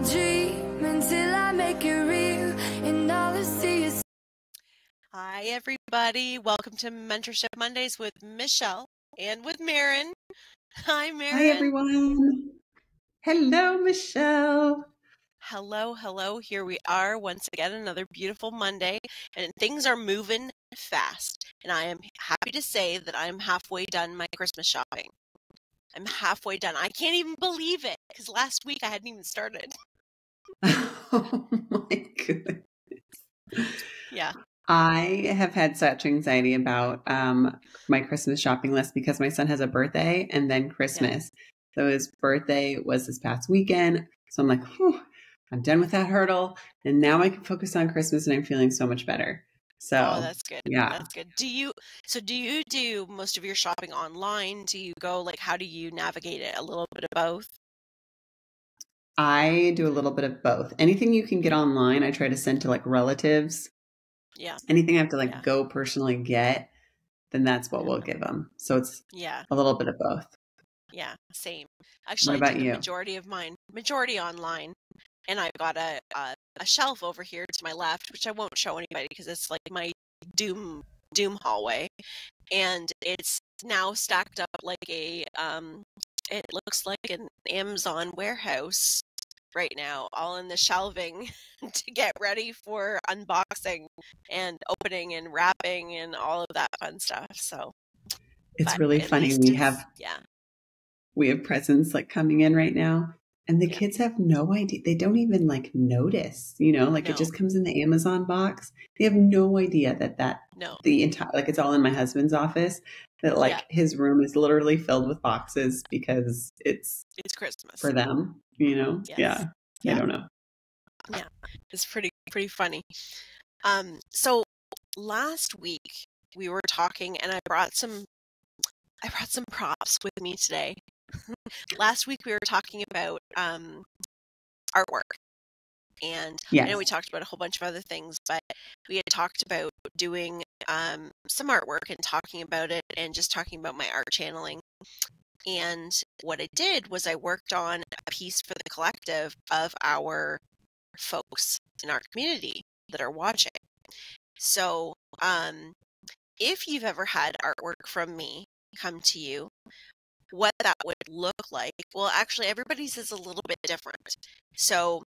dream until I make it real, and all I see is. Hi, everybody. Welcome to Mentorship Mondays with Michelle and with Maren. Hi, Maren. Hi, everyone. Hello, Michelle. Hello. Here we are once again, another beautiful Monday, and things are moving fast. And I am happy to say that I'm halfway done my Christmas shopping. I'm halfway done. I can't even believe it because last week I hadn't even started. Oh my goodness. Yeah. I have had such anxiety about my Christmas shopping list because my son has a birthday and then Christmas. Yeah. So his birthday was this past weekend. So I'm like, whew, I'm done with that hurdle. And now I can focus on Christmas and I'm feeling so much better. So that's good. Yeah. That's good. Do you do most of your shopping online? Do you go, like, how do you navigate it? A little bit of both? I do a little bit of both. Anything you can get online, I try to send to like relatives. Yeah. Anything I have to go personally get, then that's what we'll give them. So it's a little bit of both. Yeah, same. Actually, what I about do the you? majority online. And I've got a shelf over here to my left, which I won't show anybody because it's like my doom hallway. And it's now stacked up like it looks like an Amazon warehouse right now, all in the shelving to get ready for unboxing and opening and wrapping and all of that fun stuff. So it's really funny. We have presents like coming in right now, and the kids have no idea. They don't even notice, it just comes in the Amazon box. They have no idea that the entire, it's all in my husband's office, that his room is literally filled with boxes because it's Christmas for them, Yes. Yeah. They don't know. Yeah. It's pretty funny. So last week we were talking and I brought some props with me today. Last week we were talking about artwork, and I know we talked about a whole bunch of other things, but we had talked about doing some artwork and talking about it and just talking about my art channeling. And what I did was I worked on a piece for the collective of our folks in our community that are watching. So if you've ever had artwork from me come to you, what that would look like, well, actually everybody's is a little bit different. So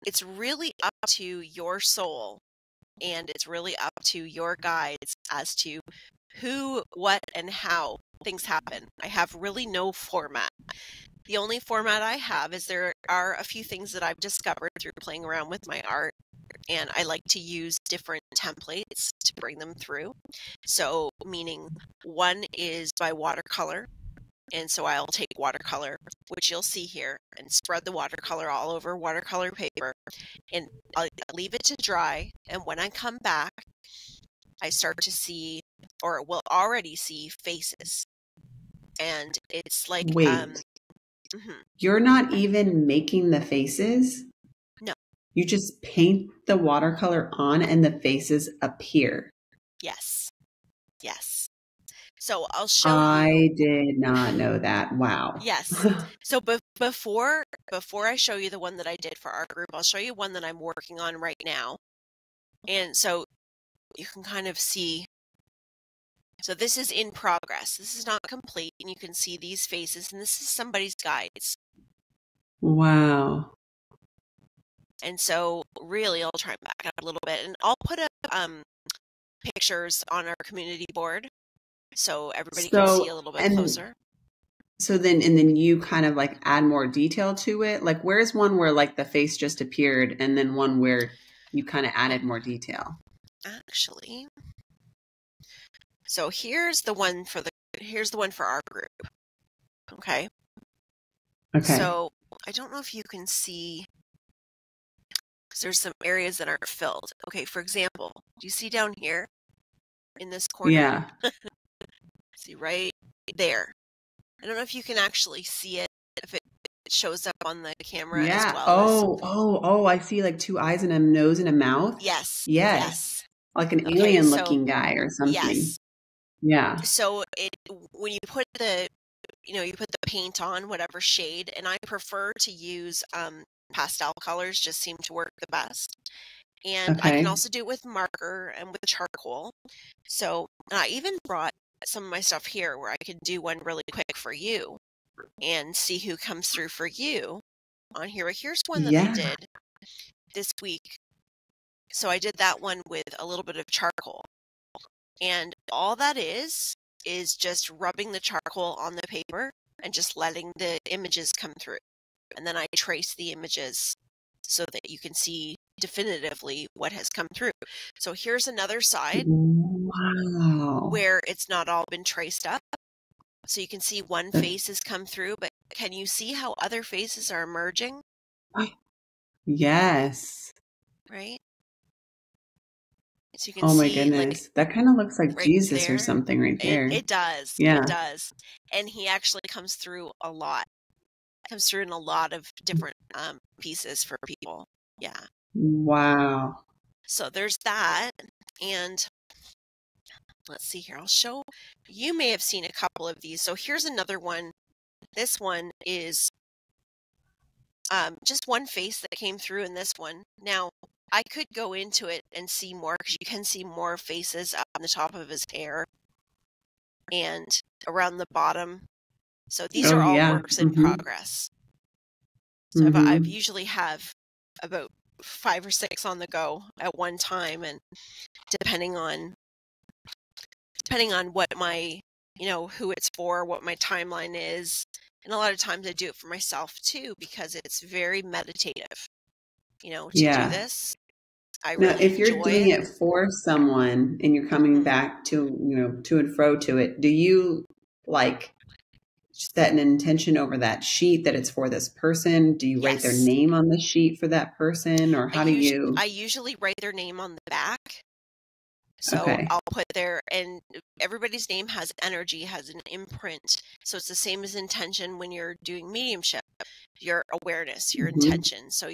it's really up to your soul, and it's really up to your guides as to who, what, and how things happen. I have really no format. The only format I have is there are a few things that I've discovered through playing around with my art, and I like to use different templates to bring them through. So, meaning one is by watercolor, and so I'll take watercolor, which you'll see here, and spread the watercolor all over watercolor paper, and I'll leave it to dry, and when I come back, I start to see, or will already see, faces. And it's like... Wait. You're not even making the faces? No. You just paint the watercolor on and the faces appear? Yes. So I'll show you. I did not know that. Wow. Yes. So before I show you the one that I did for our group, I'll show you one that I'm working on right now. And so you can kind of see. So this is in progress. This is not complete, and you can see these faces, and this is somebody's guides. Wow. And so really, I'll try and back up a little bit, and I'll put up pictures on our community board so everybody can see a little bit closer. So then you kind of add more detail to it. Where's one where the face just appeared, and then one where you kind of added more detail? Actually, so here's the one for our group. Okay. So I don't know if you can see, because there's some areas that aren't filled. Okay, for example, do you see down here in this corner? Yeah. See right there. I don't know if you can actually see it, if it shows up on the camera as well. Oh, I see two eyes and a nose and a mouth. Yes. Like an alien looking guy or something. Yes. Yeah. So when you put the you put the paint on whatever shade, and I prefer to use pastel colors, just seem to work the best. And I can also do it with marker and with charcoal. So I even brought some of my stuff here where I could do one really quick for you and see who comes through for you on here. Here's one that I did this week. So I did that one with a little bit of charcoal. And all that is just rubbing the charcoal on the paper and just letting the images come through. And then I trace the images so that you can see definitively what has come through. So here's another side where it's not all been traced up. So you can see one face has come through, but can you see how other faces are emerging? Yes. Right? So you can oh my see, goodness. That kind of looks like right Jesus there, or something right there. It does. Yeah. It does. And he actually comes through a lot. Comes through in a lot of different pieces for people. Yeah. Wow. So there's that. And let's see here. I'll show. You may have seen a couple of these. So here's another one. This one is just one face that came through in this one. Now, I could go into it and see more because you can see more faces up on the top of his hair and around the bottom. So these are all works in progress. So I've usually have about 5 or 6 on the go at one time, and depending on what my, who it's for, what my timeline is. And a lot of times I do it for myself too, because it's very meditative, to do this. I really now, if you're doing it for someone and you're coming back to, to and fro to it, do you set an intention over that sheet that it's for this person? Do you write their name on the sheet for that person, or how do you? I usually write their name on the back. So I'll put and everybody's name has energy, has an imprint. So it's the same as intention when you're doing mediumship, your awareness, your intention. So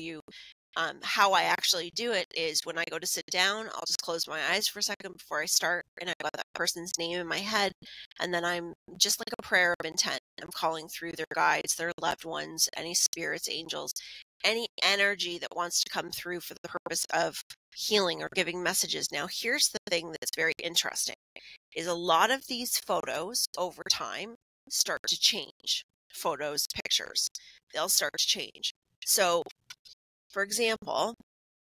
how I actually do it is when I go to sit down, I'll just close my eyes for a second before I start, and I got that person's name in my head, and then I'm just like a prayer of intent. I'm calling through their guides, their loved ones, any spirits, angels, any energy that wants to come through for the purpose of healing or giving messages. Now, here's the thing that's very interesting, is a lot of these photos over time start to change. Photos, pictures, they'll start to change. So, for example,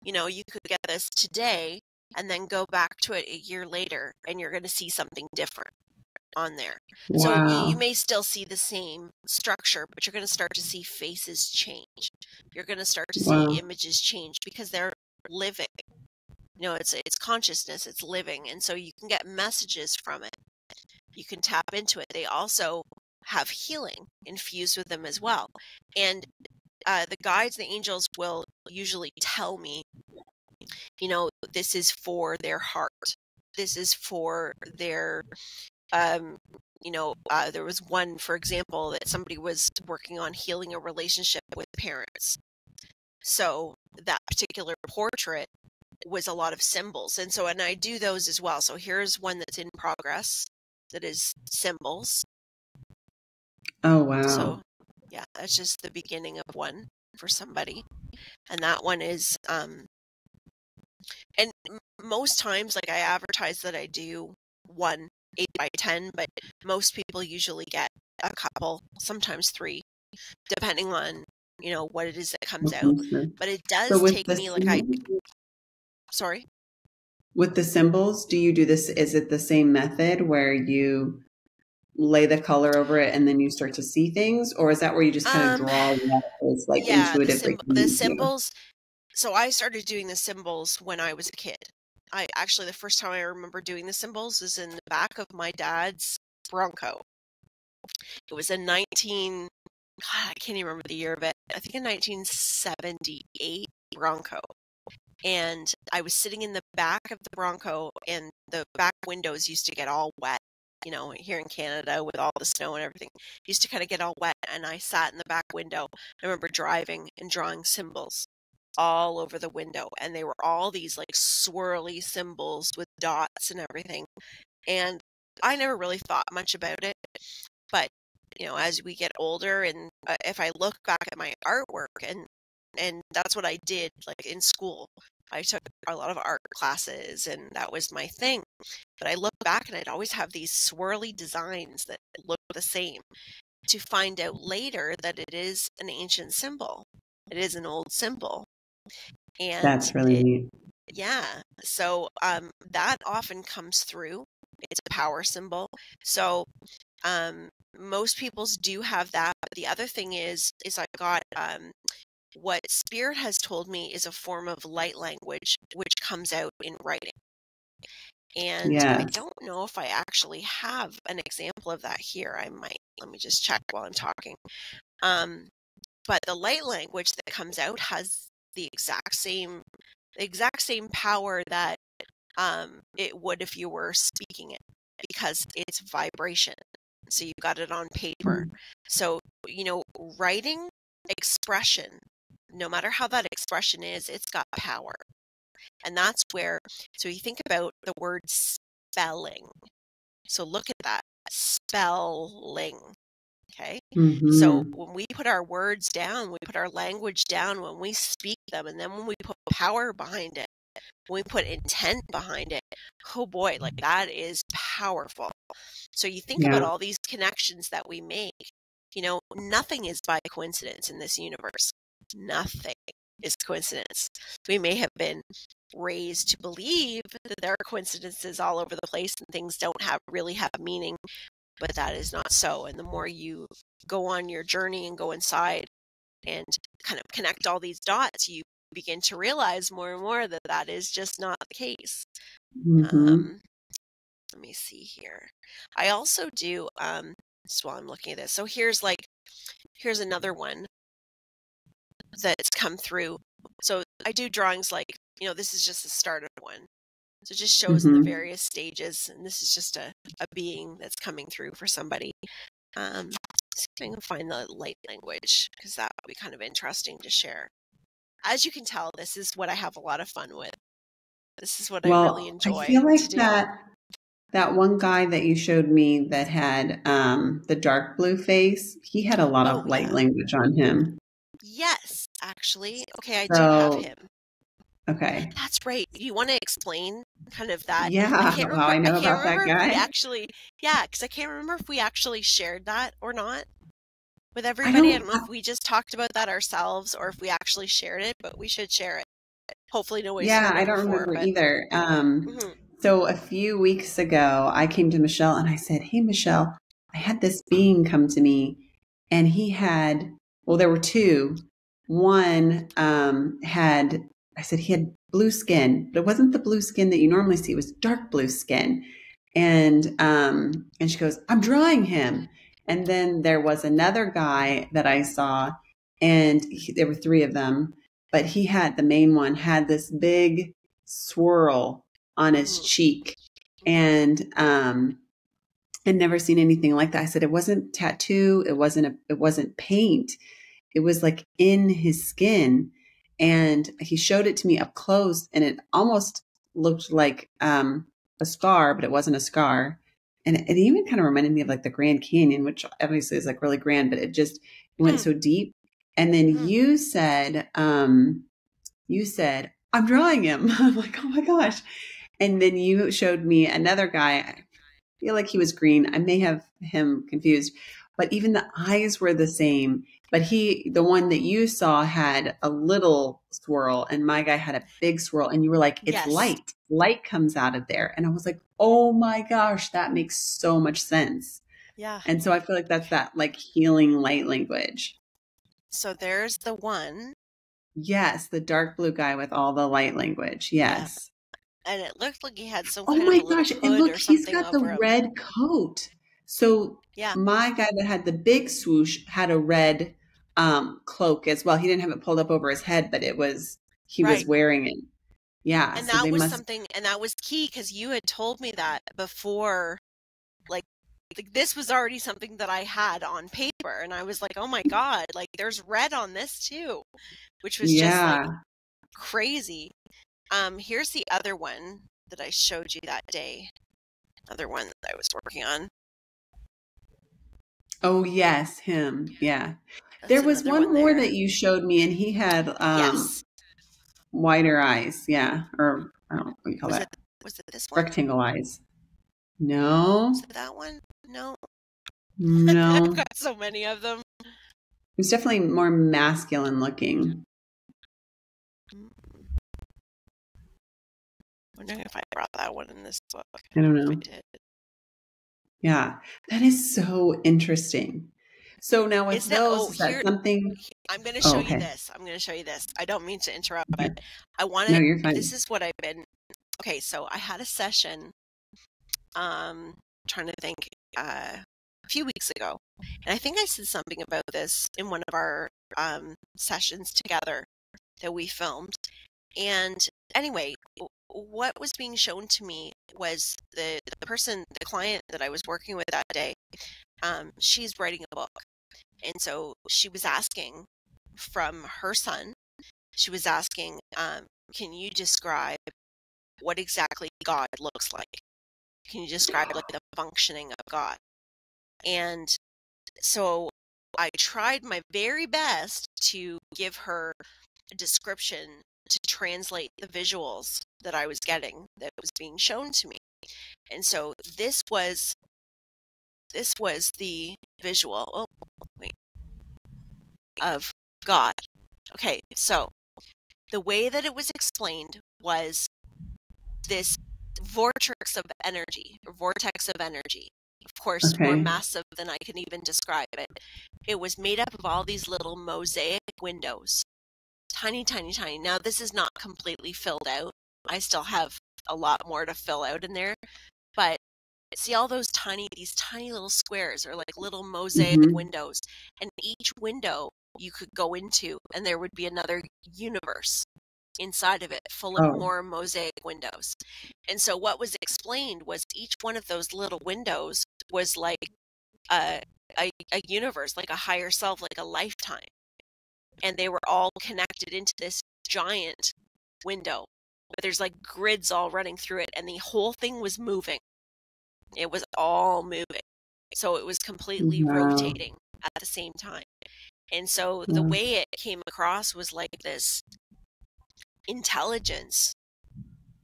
you could get this today and then go back to it a year later, and you're going to see something different on there. Wow. So you may still see the same structure, but you're going to start to see faces change. You're going to start to see images change because they're living. It's consciousness, it's living. And so you can get messages from it. You can tap into it. They also have healing infused with them as well. And the guides, the angels will usually tell me, this is for their heart. This is for their, there was one, for example, that somebody was working on healing a relationship with parents. So that particular portrait was a lot of symbols. And I do those as well. So here's one that's in progress that is symbols. Oh, wow. So yeah, that's just the beginning of one for somebody. And that one is, and most times, I advertise that I do one 8x10, but most people usually get a couple, sometimes 3, depending on, what it is that comes out. But it does take me sorry? With the symbols, do you do this? Is it the same method where you lay the color over it and then you start to see things, or is that where you just kind of draw letters, intuitively? The symbols. So I started doing the symbols when I was a kid. The first time I remember doing the symbols was in the back of my dad's Bronco. It was in I can't even remember the year of it. I think in 1978 Bronco. And I was sitting in the back of the Bronco, and the back windows used to get all wet. Here in Canada with all the snow and everything, it used to kind of get all wet. And I sat in the back window. I remember driving and drawing symbols all over the window, and they were all these swirly symbols with dots and everything. And I never really thought much about it, but as we get older, and if I look back at my artwork, and that's what I did, like in school, I took a lot of art classes and that was my thing. But I look back and I'd always have these swirly designs that look the same, to find out later that it is an ancient symbol. It is an old symbol. And that's really neat. Yeah. So that often comes through. It's a power symbol. So most people's do have that. But the other thing is I got what Spirit has told me is a form of light language, which comes out in writing. And I don't know if I actually have an example of that here. I might. Let me just check while I'm talking. But the light language that comes out has the exact same power that it would if you were speaking it, because it's vibration. So you got it on paper. So, writing, expression, no matter how that expression is, it's got power. And that's where, so you think about the word spelling. So look at that, spelling. Okay. So when we put our words down, we put our language down, when we speak them, and then when we put power behind it, when we put intent behind it, oh boy, like that is powerful. So you think about all these connections that we make, nothing is by coincidence in this universe. Nothing is coincidence. We may have been raised to believe that there are coincidences all over the place and things don't really have meaning, but that is not so. And the more you go on your journey and go inside and kind of connect all these dots, you begin to realize more and more that that is just not the case. Let me see here. I also do, just while I'm looking at this, so here's another one that's come through. So I do drawings like, this is just the start of one. So it just shows the various stages, and this is just a being that's coming through for somebody. See if I can find the light language, because that would be kind of interesting to share. As you can tell, this is what I have a lot of fun with. This is what I really enjoy. I feel like that one guy that you showed me that had the dark blue face, he had a lot of light language on him. Yes, actually. Okay, I do have him. Okay. That's right. Do you want to explain kind of that? Yeah, I know about that guy. Because I can't remember if we actually shared that or not with everybody. I don't know if we just talked about that ourselves or if we actually shared it, but we should share it. Hopefully nobody's heard it I don't remember either. So a few weeks ago, I came to Michelle and I said, "Hey, Michelle, I had this being come to me, and he had, there were two. One I said he had blue skin, but it wasn't the blue skin that you normally see. It was dark blue skin." And she goes, "I'm drawing him." And then there was another guy that I saw, and there were three of them, but the main one had this big swirl on his cheek, and I'd never seen anything like that. I said, it wasn't tattoo. It wasn't paint. It was like in his skin. And he showed it to me up close, and it almost looked like a scar, but it wasn't a scar. And it even kind of reminded me of like the Grand Canyon, which obviously is like really grand, but it went so deep. And then you said, "I'm drawing him." I'm like, "Oh my gosh." And then you showed me another guy. I feel like he was green. I may have him confused, but even the eyes were the same. But the one that you saw had a little swirl, and my guy had a big swirl. And you were like, "It's light. Light comes out of there." And I was like, "Oh my gosh, that makes so much sense." Yeah. And so I feel like that's that like healing light language. So there's the one. Yes, the dark blue guy with all the light language. Yes. Yeah. And it looked like he had some kind of a gosh, and look, he's got the red coat. So my guy that had the big swoosh had a red cloak as well. He didn't have it pulled up over his head, but he was wearing it. Yeah. And that was something, and that was key, because you had told me that before, like this was already something that I had on paper, and I was like, oh my God, like there's red on this too, which was just like crazy. Here's the other one that I showed you that day. Another one that I was working on. Oh, yes, him. Yeah. That's There was another one more there. that you showed me, and he had Yes. wider eyes. Yeah. Or I don't know what you call that. Was it this one? Rectangle eyes. No. Was it that one? No. No. I've got so many of them. It was definitely more masculine looking. Wondering if I brought that one in this book. I don't know. I did. Yeah, that is so interesting. So now with those, is that something? I'm going to show you this. I'm going to show you this. I don't mean to interrupt, but I want to. No, you're fine. This is what I've been. Okay, so I had a session. Trying to think. A few weeks ago, and I think I said something about this in one of our sessions together that we filmed. And anyway, what was being shown to me was the client that I was working with that day. She's writing a book, and so she was asking from her son. She was asking, "Can you describe what exactly God looks like? Can you describe like the functioning of God?" And so I tried my very best to give her a description to translate the visuals that I was getting that was being shown to me. And so this was the visual of God. Okay, so the way that it was explained was this vortex of energy. Of course, more massive than I can even describe it. It was made up of all these little mosaic windows. Tiny, tiny, tiny. Now, this is not completely filled out. I still have a lot more to fill out in there. But see all these tiny little squares or like little mosaic windows. And each window you could go into and there would be another universe inside of it full of more mosaic windows. And so what was explained was each one of those little windows was like a universe, like a higher self, like a lifetime. And they were all connected into this giant window. But there's like grids all running through it, and the whole thing was moving. It was all moving. So it was completely rotating at the same time. And so the way it came across was like this intelligence,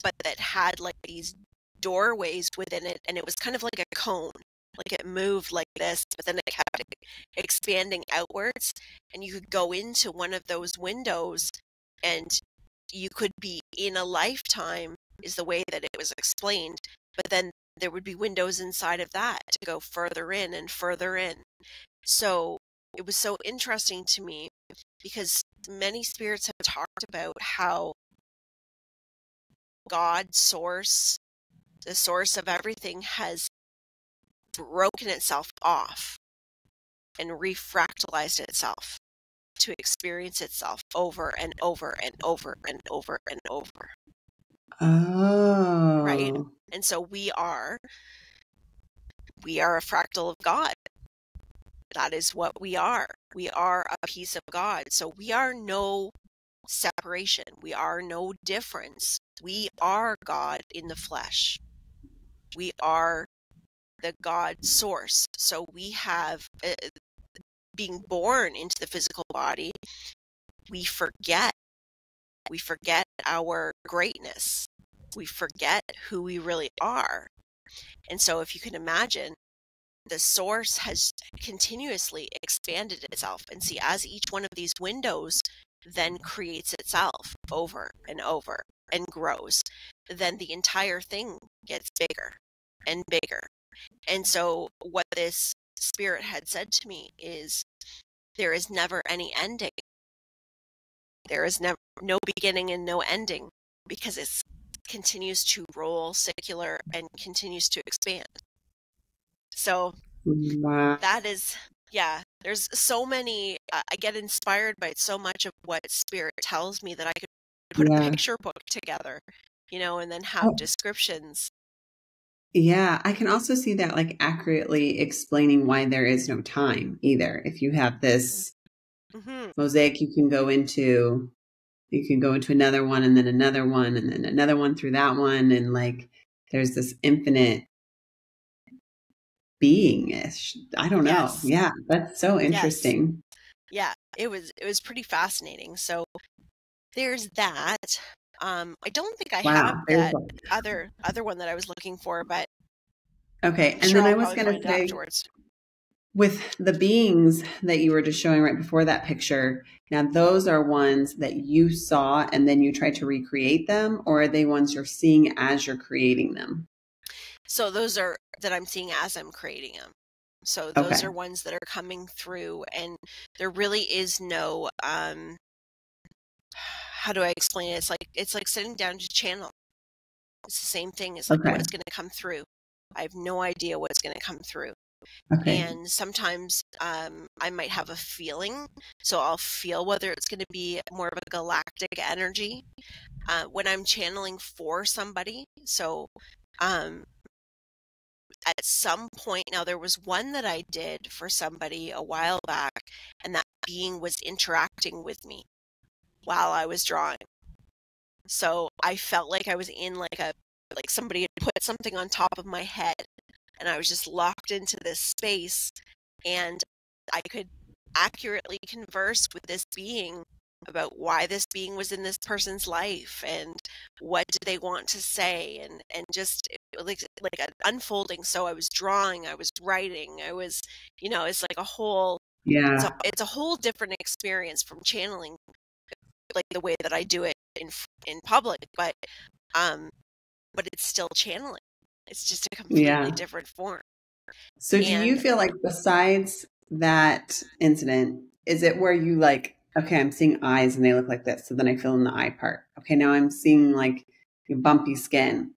but that had like these doorways within it, and it was kind of like a cone. Like it moved like this, but then it kept expanding outwards, and you could go into one of those windows and you could be in a lifetime, is the way that it was explained, but then there would be windows inside of that to go further in and further in. So it was so interesting to me because many spirits have talked about how God, the source of everything, has broken itself off and refractalized itself to experience itself over and over and over and over and over. Oh. Right? And so we are a fractal of God. That is what we are. We are a piece of God. So we are no separation. We are no difference. We are God in the flesh. We are the God source. So we have, being born into the physical body, we forget our greatness. We forget who we really are. And so if you can imagine, the source has continuously expanded itself. And see, as each one of these windows then creates itself over and over and grows, then the entire thing gets bigger and bigger. And so what this spirit had said to me is, there is never any ending. There is no beginning and no ending, because it continues to roll circular and continues to expand. So that is, there's so many, I get inspired by so much of what spirit tells me that I could put a picture book together, and then have descriptions. Yeah, I can also see that like accurately explaining why there is no time either. If you have this mosaic, you can go into another one and then another one and then another one through that one. And like, there's this infinite being-ish. I don't know. Yes. Yeah, that's so interesting. Yes. Yeah, it was pretty fascinating. So there's that. I don't think I have that other one that I was looking for, but okay. I'm and sure then I'll I was probably going find to it say, afterwards. with the beings that you were just showing right before that picture, now those are ones that you saw and then you tried to recreate them, or are they ones you're seeing as you're creating them? So those are that I'm seeing as I'm creating them. So those are ones that are coming through, and there really is no, how do I explain it? It's like sitting down to channel. It's the same thing. It's like what's going to come through. I have no idea what's going to come through. And sometimes I might have a feeling, so I'll feel whether it's going to be more of a galactic energy when I'm channeling for somebody. So at some point, now there was one that I did for somebody a while back, and that being was interacting with me while I was drawing. So I felt like I was in like somebody had put something on top of my head, and I was just locked into this space, and I could accurately converse with this being about why this being was in this person's life and what did they want to say, and just like an unfolding. So I was drawing, I was writing, I was, it's like a whole, it's a whole different experience from channeling like the way that I do it in public, but it's still channeling. It's just a completely different form. So do you feel like besides that incident, is it where you like, okay, I'm seeing eyes and they look like this, so then I fill in the eye part. Okay, now I'm seeing like bumpy skin.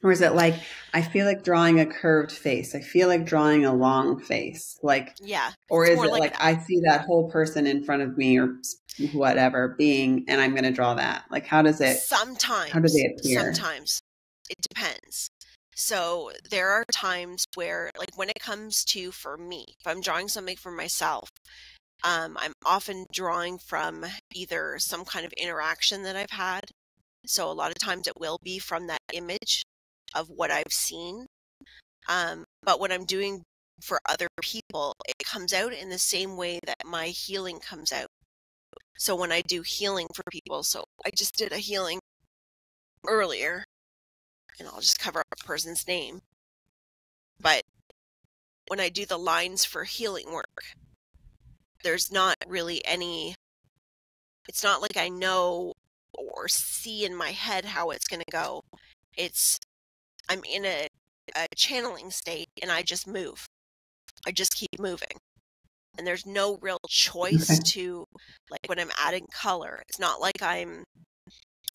Or is it like, I feel like drawing a curved face. I feel like drawing a long face. Like, yeah. Or is it like I see that whole person in front of me or whatever being, and I'm going to draw that? Like, how does it? Sometimes. How do they appear? Sometimes. It depends. So there are times where, like when it comes to, for me, if I'm drawing something for myself, I'm often drawing from either some kind of interaction that I've had. So a lot of times it will be from that image of what I've seen. But when I'm doing for other people, it comes out in the same way that my healing comes out. So when I do healing for people, so I just did a healing earlier, and I'll just cover up a person's name. But when I do the lines for healing work, there's not really any, it's not like I know or see in my head how it's going to go. I'm in a channeling state, and I just move. I just keep moving. And there's no real choice to, like when I'm adding color, it's not like I'm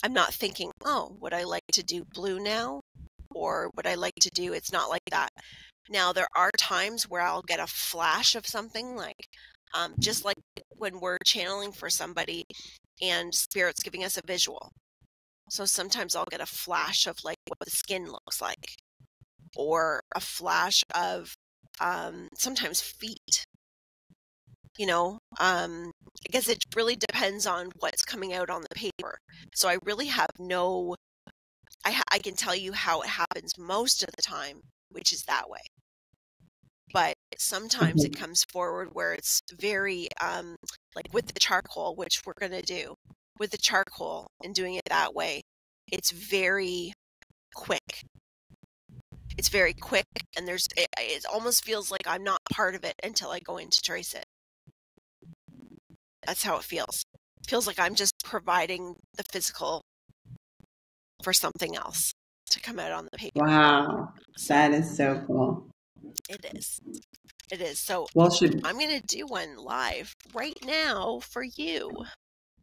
not thinking, oh, would I like to do blue now? Or would I like to do, it's not like that. Now, there are times where I'll get a flash of something, like just like when we're channeling for somebody and Spirit's giving us a visual. So sometimes I'll get a flash of like what the skin looks like, or a flash of sometimes feet. I guess it really depends on what's coming out on the paper. So I really have no, I can tell you how it happens most of the time, which is that way. But sometimes it comes forward where it's very, like with the charcoal, which we're going to do with the charcoal and doing it that way, it's very quick. It's very quick, and it almost feels like I'm not part of it until I go in to trace it. That's how it feels. It feels like I'm just providing the physical for something else to come out on the paper. Wow. That is so cool. It is. It is. So I'm going to do one live right now for you.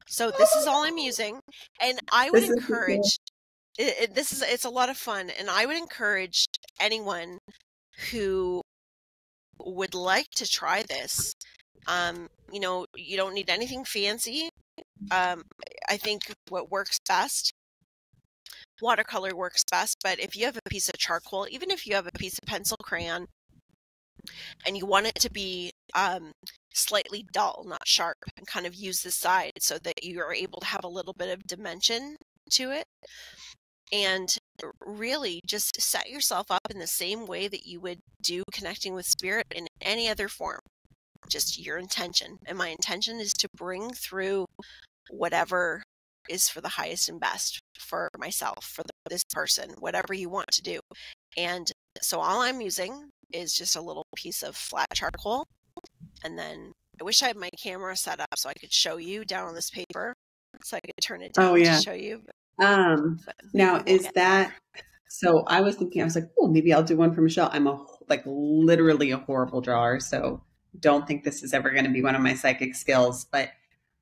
So this is all I'm using. And I would encourage, it's a lot of fun. And I would encourage anyone who would like to try this. You don't need anything fancy. I think what works best, watercolor works best, but if you have a piece of charcoal, even if you have a piece of pencil crayon, and you want it to be slightly dull, not sharp, and kind of use the side so that you are able to have a little bit of dimension to it, And really just set yourself up in the same way that you would do connecting with spirit in any other form. Just your intention. And my intention is to bring through whatever is for the highest and best for myself, for this person, whatever you want to do. And so all I'm using is just a little piece of flat charcoal. And then I wish I had my camera set up so I could show you down on this paper, so I could turn it down to show you. Now is that, so I was thinking, I was like, oh, maybe I'll do one for Michelle. I'm literally a horrible drawer. So don't think this is ever going to be one of my psychic skills, but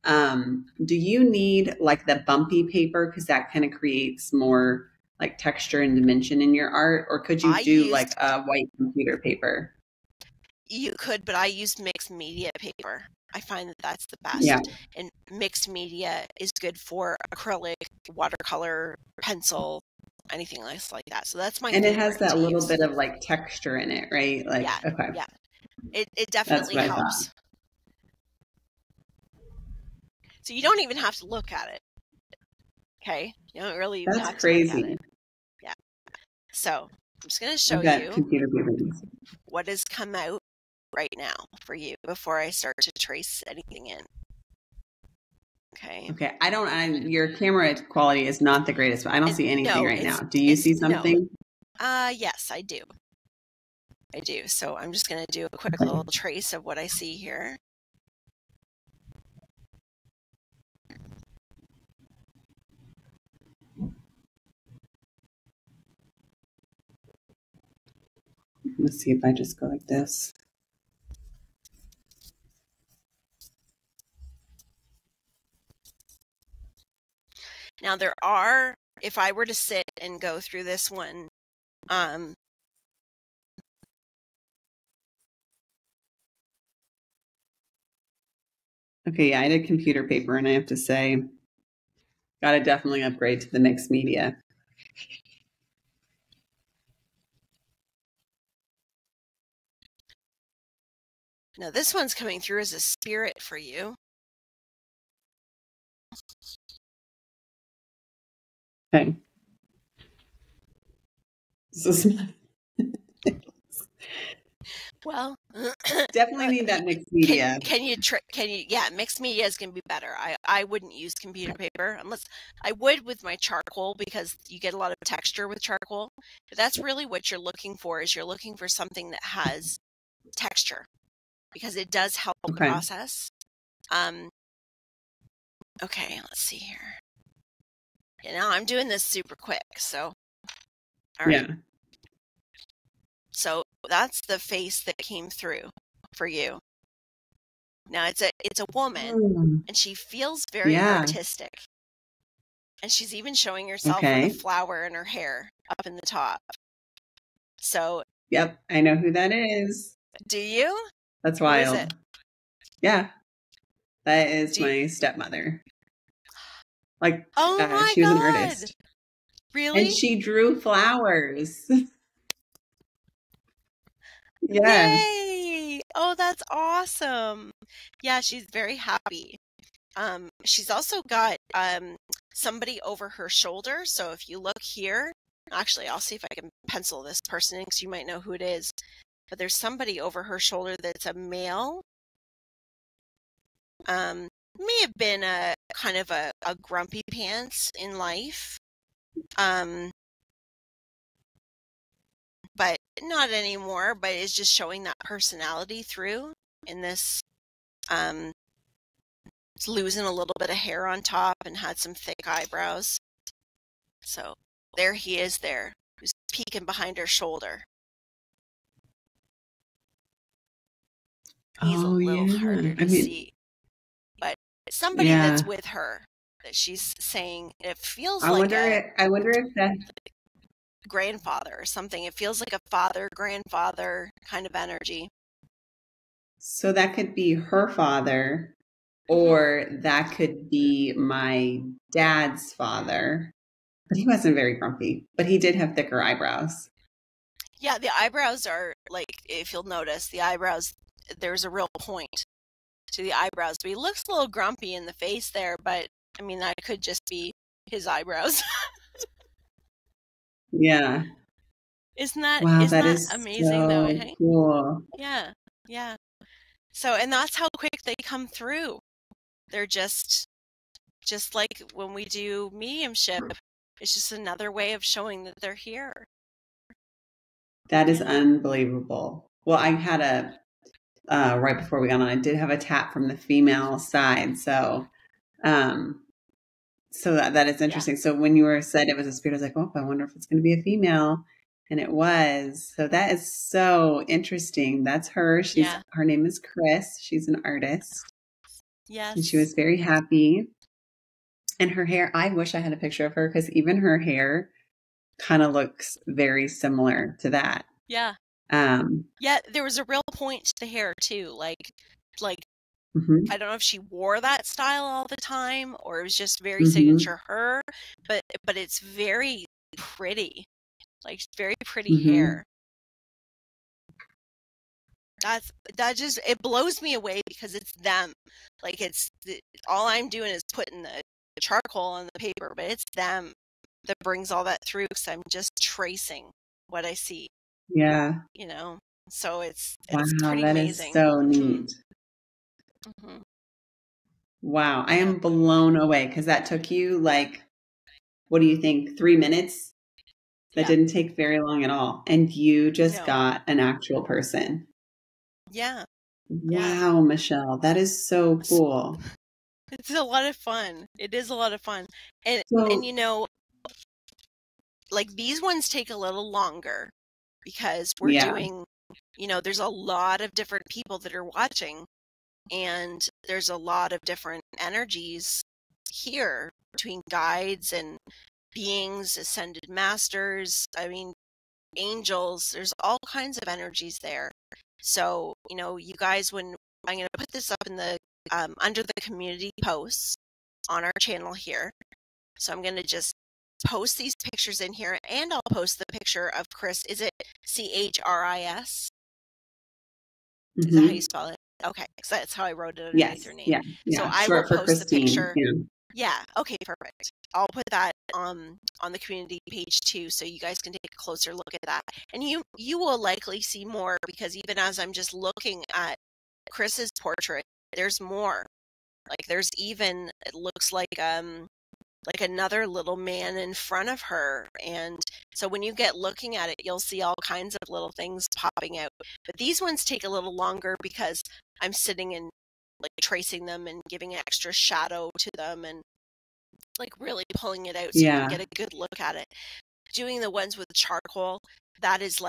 do you need like the bumpy paper? Cause that kind of creates more like texture and dimension in your art, or could you do like a white computer paper? You could, but I used mixed media paper. I find that that's the best. Yeah. And mixed media is good for acrylic, watercolor, pencil, anything like that. So that's my favorite. And it has that little bit of like texture in it, right? Like, yeah, okay. Yeah. It definitely helps. So you don't even have to look at it. Okay? You don't really even have to look at it. Yeah. So I'm just going to show you what has come out right now for you before I start to trace anything in. Okay. Okay. Your camera quality is not the greatest, but I don't see anything right now. Do you see something? No. Yes, I do. So I'm just going to do a quick little trace of what I see here. Let's see if I just go like this. Now there are, if I were to sit and go through this one, okay, yeah, I did computer paper, and I have to say, got to definitely upgrade to the mixed media. Now this one's coming through as a spirit for you. Okay. Well, definitely need that mixed media. Can you? Yeah, mixed media is going to be better. I wouldn't use computer paper unless I would with my charcoal, because you get a lot of texture with charcoal. But that's really what you're looking for. Is you're looking for something that has texture, because it does help the process. Okay, let's see here. You know, I'm doing this super quick, so all right. Yeah. So that's the face that came through for you. Now it's a woman, and she feels very artistic. And she's even showing herself with a flower in her hair up in the top. So yep, I know who that is. Do you? That's wild. Who is it? Yeah. That is my stepmother. Like, oh my she was God. An artist. Really? And she drew flowers. Yes. Yay! Oh, that's awesome. Yeah, she's very happy. She's also got somebody over her shoulder. So if you look here, actually, I'll see if I can pencil this person in, because you might know who it is. But there's somebody over her shoulder that's a male. May have been a kind of a grumpy pants in life. But not anymore, but it's just showing that personality through in this. It's losing a little bit of hair on top and had some thick eyebrows. So there he is there, who's peeking behind her shoulder. He's a little harder to see. But somebody that's with her, that she's saying, it feels I wonder if that grandfather or something. It feels like a father, grandfather kind of energy. So that could be her father, or that could be my dad's father. But he wasn't very grumpy, but he did have thicker eyebrows. Yeah, the eyebrows are like, if you'll notice, the eyebrows, there's a real point to the eyebrows. But he looks a little grumpy in the face there, but I mean, that could just be his eyebrows. Yeah. Isn't that Wow, that is amazing though? so cool. Yeah. Yeah. So, and that's how quick they come through. They're just like when we do mediumship, it's just another way of showing that they're here. That is unbelievable. Well, I had right before we got on, I did have a tap from the female side. So, that is interesting. So when you said it was a spirit, I was like, oh, I wonder if it's going to be a female. And it was. So that is so interesting. That's her. Her name is Chris. She's an artist. Yes. And she was very happy. And her hair, I wish I had a picture of her because even her hair kind of looks very similar to that. Yeah. There was a real point to the hair too. Like I don't know if she wore that style all the time or it was just very signature her, but it's very pretty. Like very pretty hair. It blows me away because it's them. Like all I'm doing is putting the charcoal on the paper, but it's them that brings all that through because I'm just tracing what I see. Yeah. So it's wow, pretty that amazing. Is so neat. Wow, I am blown away because that took you what do you think, 3 minutes? That didn't take very long at all. And you just got an actual person. Yeah. Wow, Michelle, that is so cool. It's a lot of fun. It is a lot of fun. And these ones take a little longer because we're doing, there's a lot of different people that are watching and there's a lot of different energies here between guides and beings, ascended masters, angels. There's all kinds of energies there. So, you guys, when I'm going to put this up in the under the community posts on our channel here. So I'm going to just post these pictures in here and I'll post the picture of Chris. Is it Chris? Is that how you spell it? Okay, because that's how I wrote it underneath your name. Yeah. So I will post the picture. Yeah. Okay, perfect. I'll put that on the community page too, so you guys can take a closer look at that. And you will likely see more because even as I'm just looking at Chris's portrait, there's more. Like there's even, it looks like another little man in front of her. And so when you get looking at it, you'll see all kinds of little things popping out. But these ones take a little longer because I'm sitting and tracing them and giving extra shadow to them and really pulling it out so you can get a good look at it. Doing the ones with charcoal, that is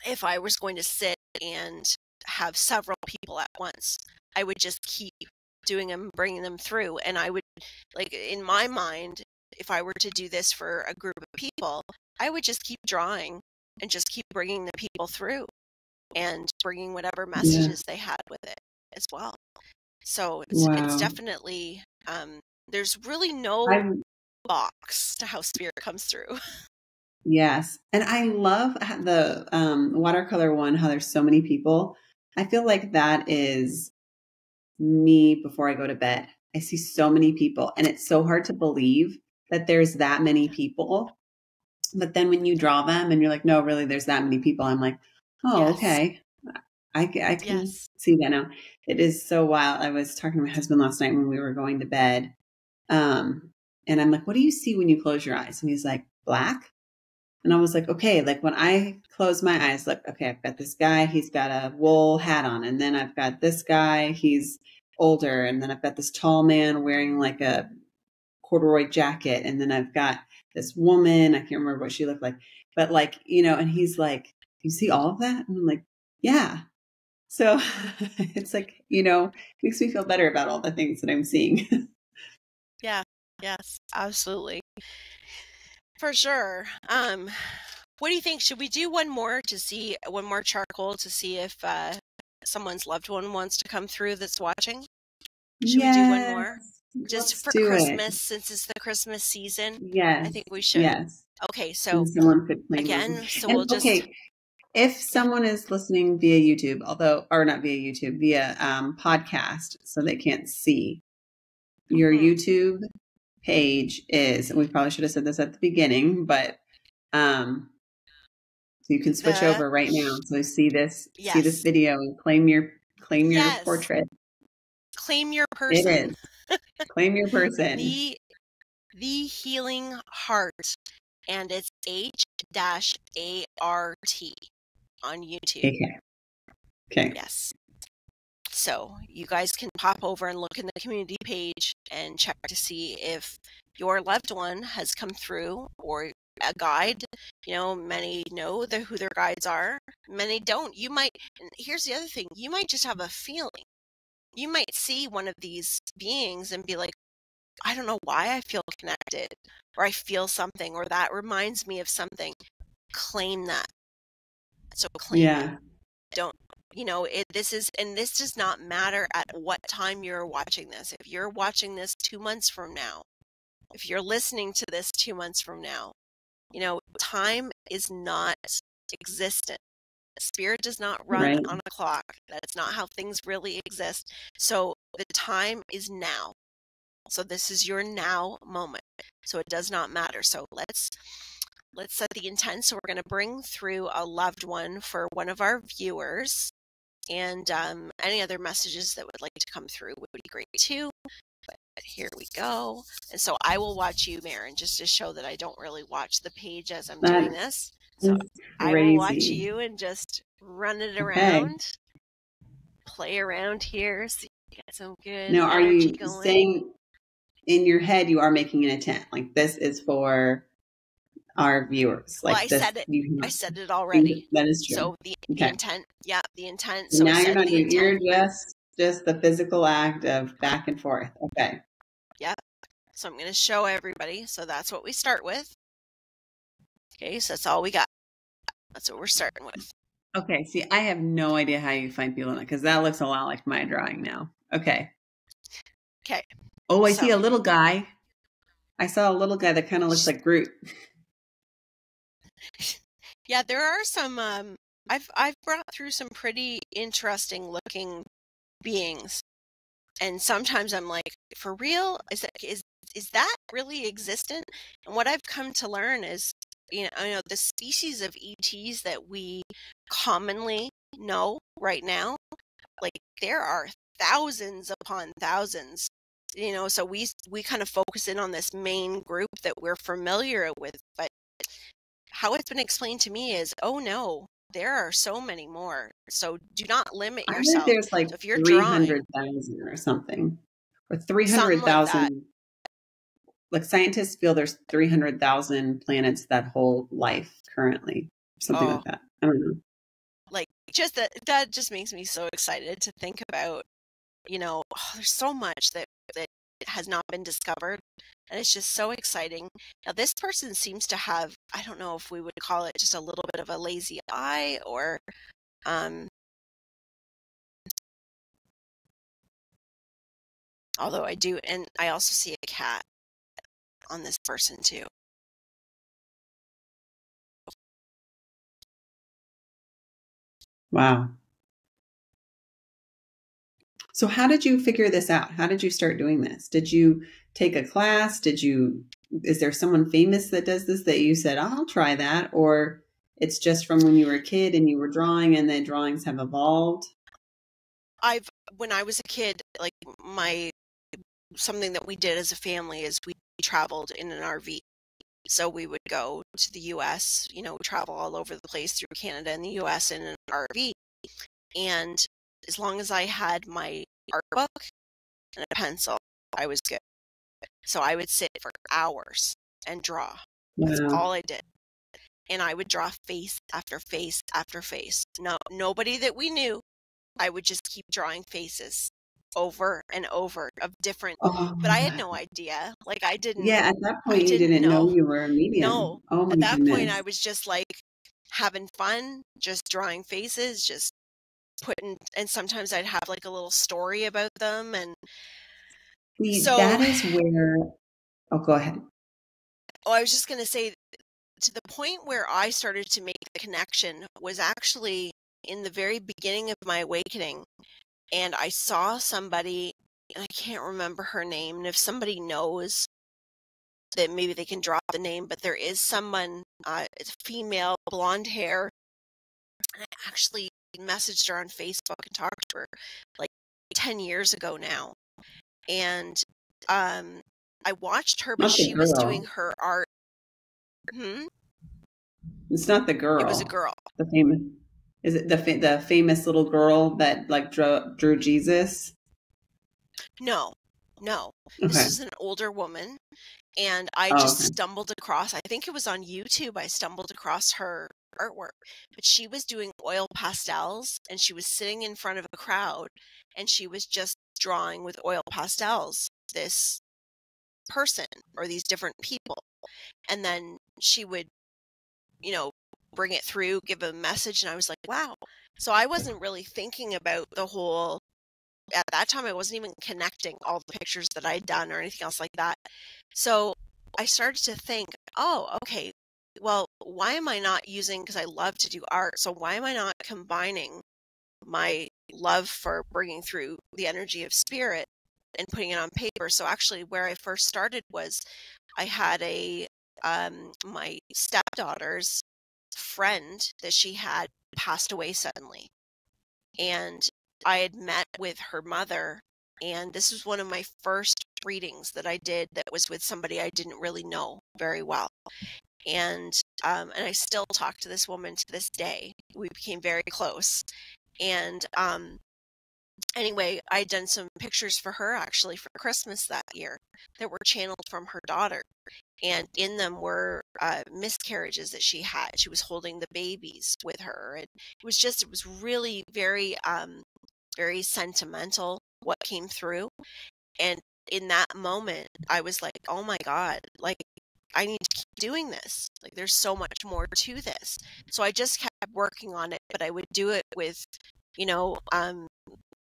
if I was going to sit and have several people at once, I would just keep doing them, bringing them through. And I would, in my mind, if I were to do this for a group of people, I would just keep drawing and just keep bringing the people through and bringing whatever messages they had with it as well. So it's definitely, there's really no box to how spirit comes through. Yes. And I love the watercolor one, how there's so many people. I feel like that is me before I go to bed. I see so many people and it's so hard to believe that there's that many people. But then when you draw them and you're like, no, really, there's that many people. I'm like, oh, okay. I can see that now. It is so wild. I was talking to my husband last night when we were going to bed. And I'm like, what do you see when you close your eyes? And he's like, black. And I was like, okay, when I close my eyes, okay, I've got this guy, he's got a wool hat on. And then I've got this guy, he's older. And then I've got this tall man wearing a corduroy jacket. And then I've got this woman, I can't remember what she looked like, but and he's like, you see all of that? And I'm like, yeah. So it's makes me feel better about all the things that I'm seeing. Yeah. Yes, absolutely. For sure. What do you think? Should we do one more charcoal to see if someone's loved one wants to come through that's watching? Should we do one more? Just for Christmas, since it's the Christmas season? Yes. I think we should. Yes. Okay, so someone could play again, so we'll just... Okay, if someone is listening via YouTube, or not via YouTube, via podcast, so they can't see, your YouTube page is, and we probably should have said this at the beginning, but So you can switch over right now. So see this video and claim your portrait. Claim your person. It is. Claim your person. The Healing Heart, and it's H-ART on YouTube. Okay. Yes. So you guys can pop over and look in the community page and check to see if your loved one has come through, or a guide. You know, many know who their guides are. Many don't. You might, and here's the other thing, you might just have a feeling. You might see one of these beings and be like, I don't know why I feel connected, or I feel something, or that reminds me of something. Claim that. So claim it. Don't, this does not matter at what time you're watching this. If you're watching this 2 months from now, if you're listening to this 2 months from now, time is not existent. Spirit does not run on a clock. That's not how things really exist. So the time is now. So this is your now moment. So it does not matter. So let's set the intent. So we're going to bring through a loved one for one of our viewers, and any other messages that would like to come through would be great too. But here we go. And so I will watch you, Maren, just to show that I don't really watch the page as I'm doing this. So I will watch you and just run it around, play around here, see if you get some good now, are energy you going. Saying in your head you are making an intent, like this is for our viewers? Well, like I said it already. That is true. So the intent, the intent. So now you're not doing, you're just the physical act of back and forth. Okay. Yep. So I'm going to show everybody. So that's what we start with. Okay, so that's all we got. That's what we're starting with. Okay, see, I have no idea how you find people in it, because that looks a lot like my drawing now. Okay. Oh, I see a little guy. I saw a little guy that kind of looks like Groot. Yeah, there are some. I've brought through some pretty interesting looking beings, and sometimes I'm like, for real, is that really existent? And what I've come to learn is, the species of ETs that we commonly know right now, like there are thousands upon thousands. So we kind of focus in on this main group that we're familiar with, but how it's been explained to me is, oh no, there are so many more. So do not limit yourself. I think there's like so if you're 300,000 or something, or 300,000. Like scientists feel there's 300,000 planets that hold life currently, something like that. I don't know. Like just that just makes me so excited to think about. There's so much that has not been discovered, and it's just so exciting. Now this person seems to have, I don't know if we would call it just a little bit of a lazy eye, or although I do, and I also see a cat on this person too. Wow. So how did you figure this out? How did you start doing this? Did you take a class? Is there someone famous that does this that you said, I'll try that? Or it's just from when you were a kid and you were drawing and then drawings have evolved? When I was a kid, like something that we did as a family is we traveled in an RV. So we would go to the US, travel all over the place through Canada and the US in an RV. And as long as I had my art book and a pencil, I was good. So I would sit for hours and draw. That's all I did. And I would draw face after face after face. No, nobody that we knew. I would just keep drawing faces over and over of different, but I had no idea. Like I didn't. Yeah, at that point you didn't know you were a medium. No, at that point I was just like having fun, just drawing faces, just putting, and sometimes I'd have like a little story about them. And so that is where, go ahead. Oh, I was just going to say, to the point where I started to make the connection was actually in the very beginning of my awakening. And I saw somebody, and I can't remember her name, and if somebody knows, that maybe they can drop the name, but there is someone, it's a female, blonde hair. And I actually messaged her on Facebook and talked to her like 10 years ago now. And I watched her, but she was doing her art. It's not the girl. It was a girl. The famous. Is it the famous little girl that like drew Jesus? No. Okay. This is an older woman, and I just stumbled across. I think it was on YouTube. I stumbled across her artwork, but she was doing oil pastels, and she was sitting in front of a crowd, and she was just drawing with oil pastels this person or these different people, and then she would, bring it through, give a message, and I was like, wow. So I wasn't really thinking about the whole, at that time I wasn't even connecting all the pictures that I'd done or anything else like that. So I started to think, oh, okay, well, why am I not using, because I love to do art, so why am I not combining my love for bringing through the energy of spirit and putting it on paper? So actually where I first started was I had my stepdaughter's friend that she had passed away suddenly, and I had met with her mother, and this was one of my first readings that I did that was with somebody I didn't really know very well, and I still talk to this woman to this day. We became very close, and anyway, I had done some pictures for her actually for Christmas that year that were channeled from her daughter. And in them were miscarriages that she had. She was holding the babies with her. And it was really very, very sentimental what came through. And in that moment, I was like, oh my God, like, I need to keep doing this. Like, there's so much more to this. So I just kept working on it, but I would do it with,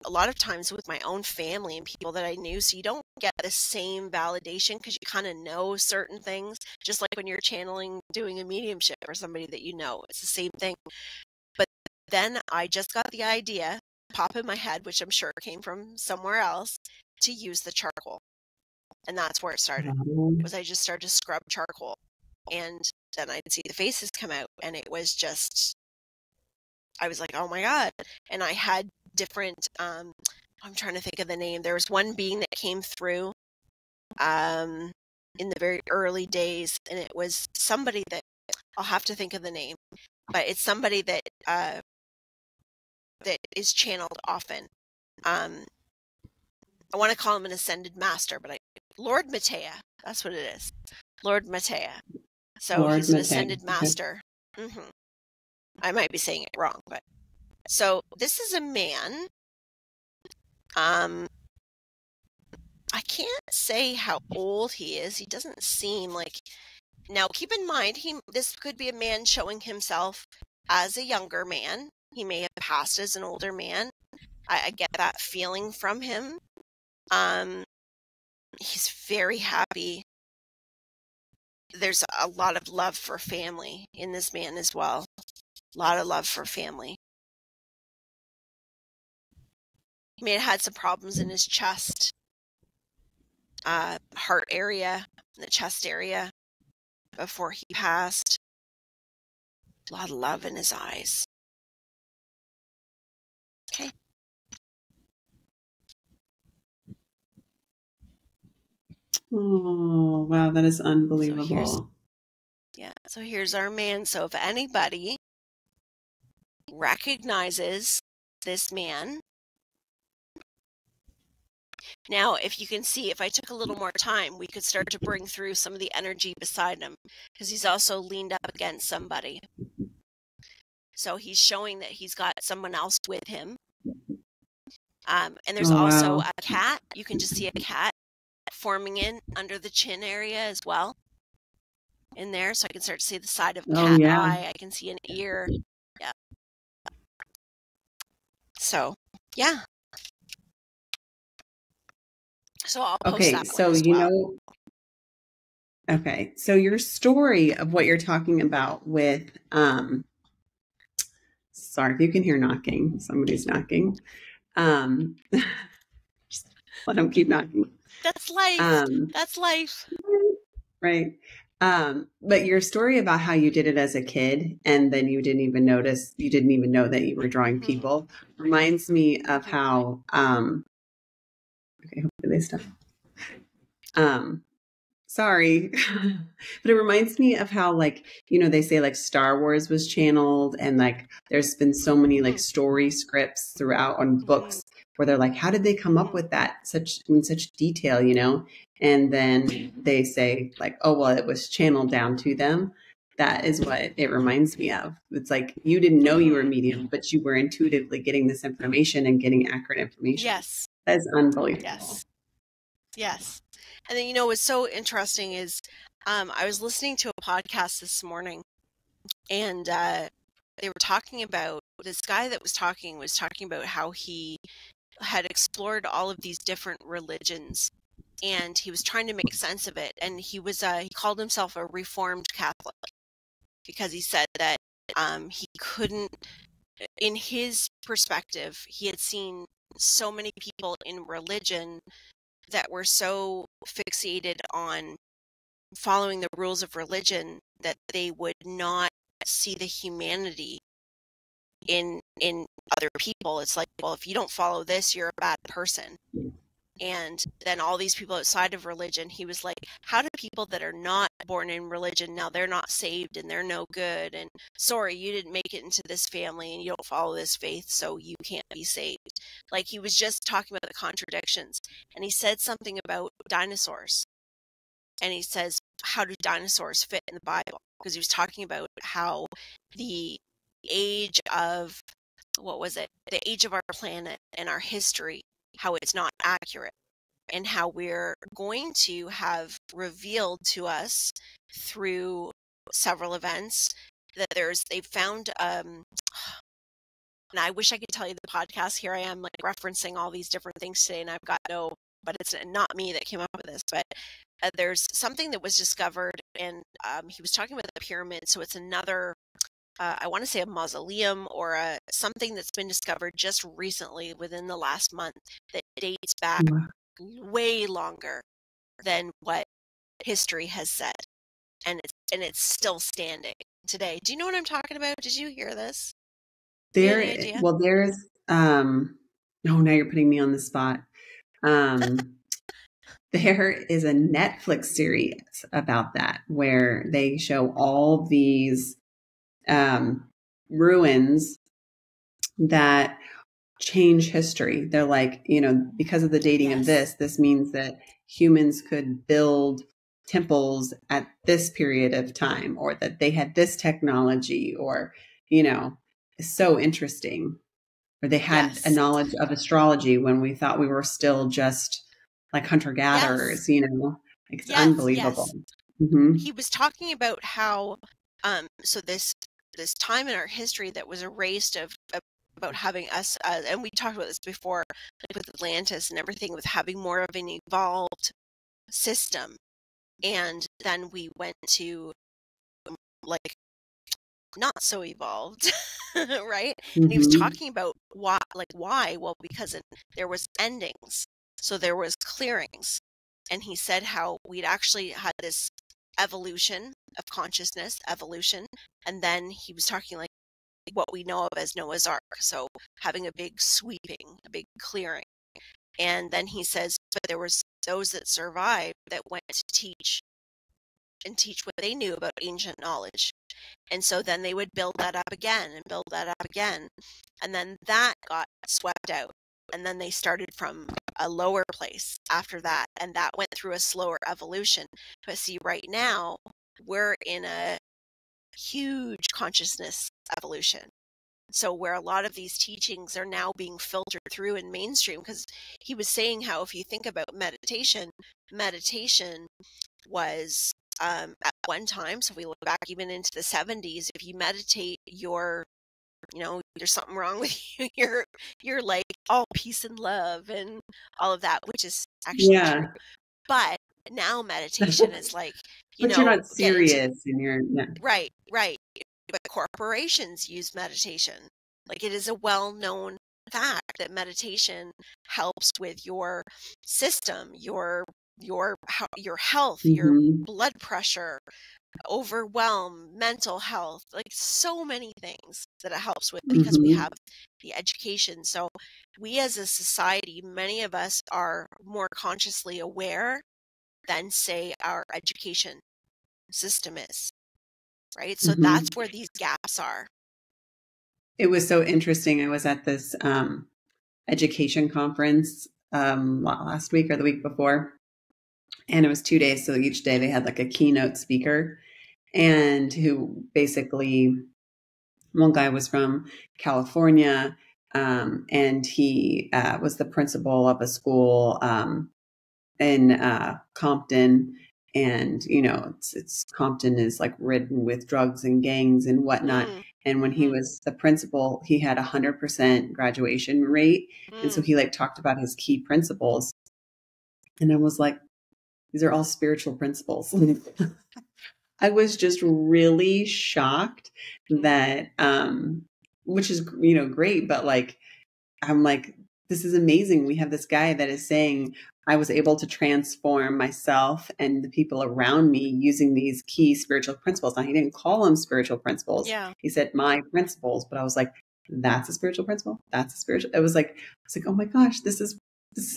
a lot of times with my own family and people that I knew. So you don't get the same validation because you kind of know certain things, just like when you're channeling, doing a mediumship or somebody that you know. It's the same thing. But then I just got the idea pop in my head, which I'm sure came from somewhere else, to use the charcoal. And that's where it started, was I just started to scrub charcoal. And then I'd see the faces come out, and it was just, I was like, oh my God. And I had different, I'm trying to think of the name. There was one being that came through in the very early days, and it was somebody that, I'll have to think of the name, but it's somebody that that is channeled often. I want to call him an ascended master, but Lord Matea, that's what it is. Lord Matea. So he's an ascended master. Mm-hmm. I might be saying it wrong, but so this is a man. I can't say how old he is. He doesn't seem like. Now, keep in mind, this could be a man showing himself as a younger man. He may have passed as an older man. I get that feeling from him. He's very happy. There's a lot of love for family in this man as well. A lot of love for family. He may have had some problems in his chest, heart area, the chest area before he passed. A lot of love in his eyes. Okay. Oh, wow, that is unbelievable. So here's our man. So if anybody recognizes this man, now if you can see, if I took a little more time, we could start to bring through some of the energy beside him, because he's also leaned up against somebody. So he's showing that he's got someone else with him. And there's also a cat. You can just see a cat forming in under the chin area as well. In there, so I can start to see the side of a cat eye. I can see an ear. Yeah. So, yeah. So I'll post that one as well. Okay, so your story of what you're talking about with, sorry if you can hear knocking, somebody's knocking. Just let them keep knocking. That's life. That's life. Right. But your story about how you did it as a kid and then you didn't even know that you were drawing people reminds me of how, okay, hopefully they stop. Sorry, but it reminds me of how, like, they say like Star Wars was channeled, and like there's been so many like story scripts throughout on books where they're like, how did they come up with that in such detail, And then they say like, oh, well, it was channeled down to them. That is what it reminds me of. It's like you didn't know you were a medium, but you were intuitively getting this information and getting accurate information. Yes. That is unbelievable. Yes. And then, what's so interesting is I was listening to a podcast this morning, and they were talking about, this guy that was talking about how he had explored all of these different religions, and he was trying to make sense of it. And he called himself a Reformed Catholic because he said that he couldn't, in his perspective, he had seen so many people in religion that were so fixated on following the rules of religion that they would not see the humanity in other people. It's like, well, if you don't follow this, you're a bad person. And then all these people outside of religion, he was like, how do people that are not born in religion, now they're not saved and they're no good, and sorry, you didn't make it into this family and you don't follow this faith, so you can't be saved. Like, he was just talking about the contradictions. And he said something about dinosaurs. And he says, how do dinosaurs fit in the Bible? Because he was talking about how the age of, the age of our planet and our history, how it's not accurate, and how we're going to have revealed to us through several events that they've found, and I wish I could tell you the podcast. Here I am like referencing all these different things today, and I've got but it's not me that came up with this, but there's something that was discovered, and he was talking about the pyramid. So it's another, I want to say a mausoleum or something that's been discovered just recently within the last month that dates back way longer than what history has said, and it's still standing today. Do you know what I'm talking about? Did you hear this? There's now you're putting me on the spot. There is a Netflix series about that where they show all these ruins that change history. They're like, because of the dating of this means that humans could build temples at this period of time, or that they had this technology, or, it's so interesting. Or they had a knowledge of astrology when we thought we were still just like hunter-gatherers, it's unbelievable. He was talking about how, so this time in our history that was erased about having us, and we talked about this before, like with Atlantis and everything, with having more of an evolved system. And then we went to like not so evolved, right? And he was talking about why. Well, because there was endings, so there was clearings, and he said how we'd actually had this evolution of consciousness, and then he was talking like what we know of as Noah's Ark, so having a big sweeping, a big clearing. And then he says, but there was those that survived that went to teach what they knew about ancient knowledge. And so then they would build that up again and build that up again. And then that got swept out. And then they started from a lower place after that. And that went through a slower evolution. But see, right now, we're in a huge consciousness evolution. So where a lot of these teachings are now being filtered through in mainstream, because he was saying how if you think about meditation was at one time, so if we look back even into the 70s, if you meditate, there's something wrong with you. You're like all peace and love and all of that, which is actually true. But now meditation is like, but you're not serious and you're right. But corporations use meditation. Like, it is a well-known fact that meditation helps with your system, your your health, your Mm-hmm. blood pressure, overwhelm, mental health, like so many things that it helps with because we Mm-hmm. have the education. So we as a society, many of us are more consciously aware than, say, our education system is, right? So Mm-hmm. that's where these gaps are. It was so interesting. I was at this education conference last week or the week before, and it was 2 days. So each day they had like a keynote speaker, and who basically, one guy was from California, and he was the principal of a school in Compton. And, you know, it's Compton is like ridden with drugs and gangs and whatnot. And when he was the principal, he had 100% graduation rate. And so he like talked about his key principles. And I was like, these are all spiritual principles. I was just really shocked that, which is, you know, great, but like, I'm like, this is amazing. We have this guy that is saying I was able to transform myself and the people around me using these key spiritual principles. Now, he didn't call them spiritual principles. Yeah. He said my principles, but I was like, that's a spiritual principle. That's a spiritual. I was like, oh my gosh, this is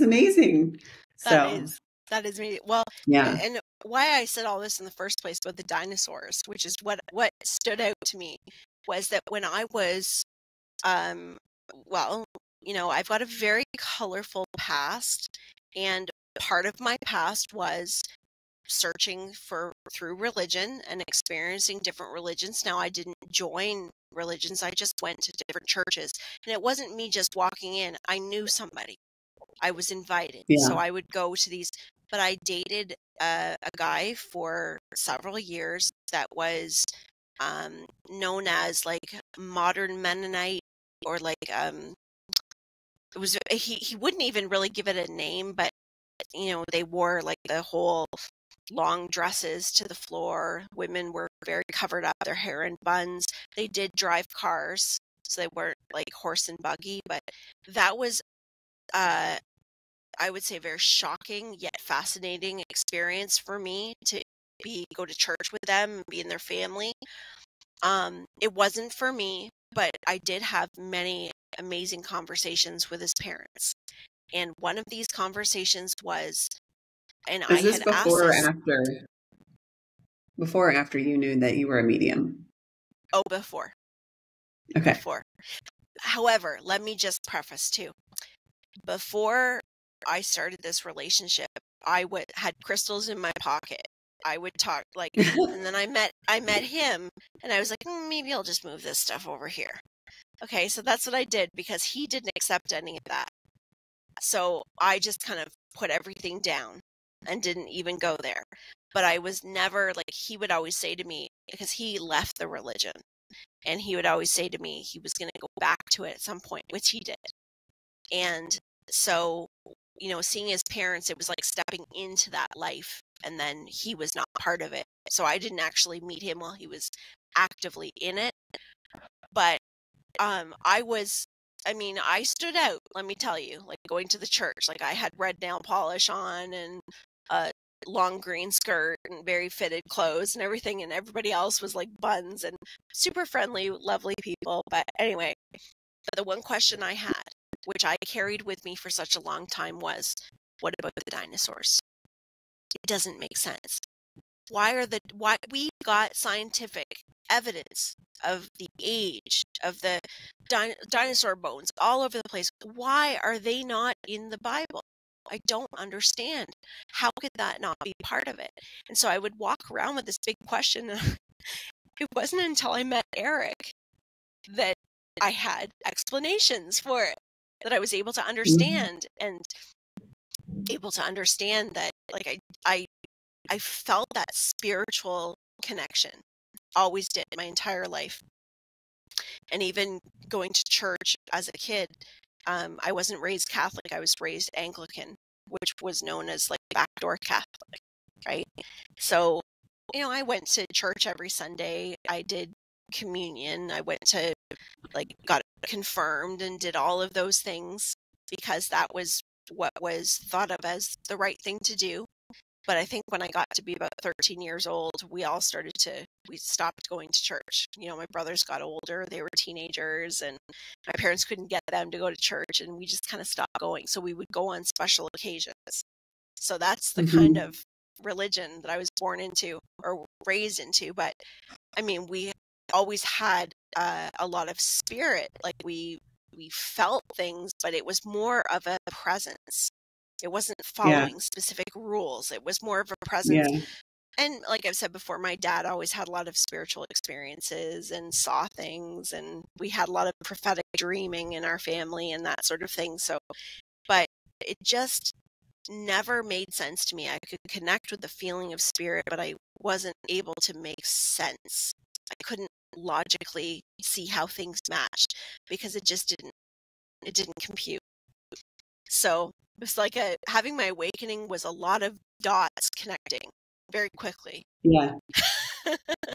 amazing. That is me. Well, yeah. And why I said all this in the first place about the dinosaurs, which is what stood out to me, was that when I was, well, you know, I've got a very colorful past, and part of my past was searching through religion and experiencing different religions. Now, I didn't join religions. I just went to different churches, and it wasn't me just walking in. I knew somebody. I was invited. Yeah. So I would go to these, but I dated a guy for several years that was known as like modern Mennonite, or like it was he wouldn't even really give it a name, but you know, they wore like the whole long dresses to the floor. Women were very covered up, their hair in buns. They did drive cars, so they weren't like horse and buggy, but that was I would say a very shocking yet fascinating experience for me to go to church with them and be in their family. It wasn't for me, but I did have many amazing conversations with his parents. And one of these conversations was, and Is I this had before or asked after? Before or after you knew that you were a medium? Oh, before. Okay. Before. However, let me just preface too. Before I started this relationship, I had crystals in my pocket. I would talk like, and then I met him, and I was like, maybe I'll just move this stuff over here. Okay, so that's what I did, because he didn't accept any of that. So I just kind of put everything down and didn't even go there. But I was never like, he would always say to me, because he left the religion, and he would always say to me he was going to go back to it at some point, which he did. And so, you know, seeing his parents, it was like stepping into that life, and then he was not part of it. So I didn't actually meet him while he was actively in it. But I stood out, let me tell you, like going to the church. Like I had red nail polish on and a long green skirt and very fitted clothes and everything, and everybody else was like buns and super friendly, lovely people. But anyway, the one question I had, which I carried with me for such a long time, was, what about the dinosaurs? It doesn't make sense. Why we got scientific evidence of the age of the dinosaur bones all over the place? Why are they not in the Bible? I don't understand. How could that not be part of it? And so I would walk around with this big question. It wasn't until I met Eric that I had explanations for it, that I was able to understand, and able to understand that, like, I felt that spiritual connection. Always did, my entire life. And even going to church as a kid, I wasn't raised Catholic. I was raised Anglican, which was known as like backdoor Catholic, right? So, you know, I went to church every Sunday. I did communion. I went to, like, got confirmed and did all of those things because that was what was thought of as the right thing to do. But I think when I got to be about 13 years old, we stopped going to church. My brothers got older, they were teenagers, and my parents couldn't get them to go to church, and we just kind of stopped going. So we would go on special occasions. So that's the kind of religion that I was born into or raised into. But I mean, we always had a lot of spirit. Like we felt things, but it was more of a presence. It wasn't following specific rules. It was more of a presence. Yeah. And like I've said before, my dad always had a lot of spiritual experiences and saw things, and we had a lot of prophetic dreaming in our family and that sort of thing. So, but it just never made sense to me. I could connect with the feeling of spirit, but I wasn't able to make sense. I couldn't logically see how things matched because it didn't compute. So it was like having my awakening was a lot of dots connecting very quickly. Yeah.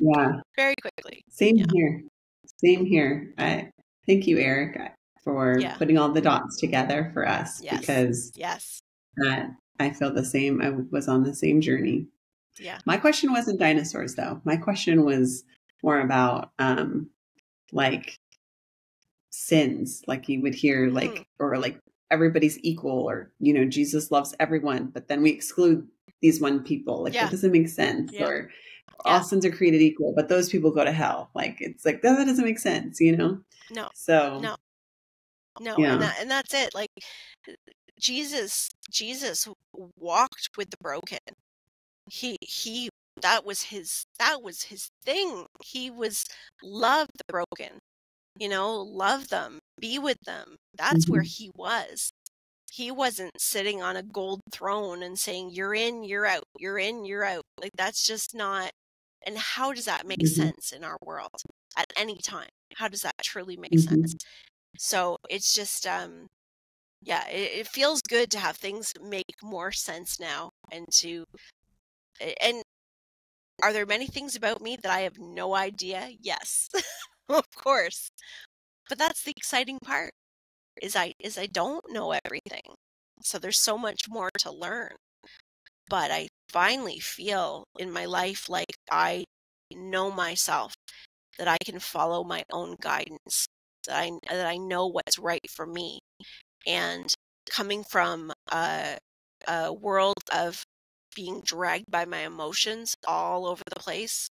Yeah. Very quickly. Same here. Same here. Thank you, Eric, for putting all the dots together for us, because I feel the same. I was on the same journey. Yeah. My question wasn't dinosaurs, though. My question was more about like sins. Like you would hear or like everybody's equal, or Jesus loves everyone, but then we exclude these one people. Like that doesn't make sense. Or all sins are created equal, but those people go to hell. Like it's like that doesn't make sense, No. So no. Yeah. And that's it. Like Jesus walked with the broken. That was his thing. He was love the broken, love them, be with them. That's where he was. He wasn't sitting on a gold throne and saying, you're in, you're out, you're in, you're out. Like that's just not. And how does that make sense in our world at any time? How does that truly make sense? So it's just, it feels good to have things make more sense now. And are there many things about me that I have no idea? Yes, of course. But that's the exciting part is I don't know everything. So there's so much more to learn. But I finally feel in my life like I know myself, that I can follow my own guidance, that I know what's right for me. And coming from a world of being dragged by my emotions all over the place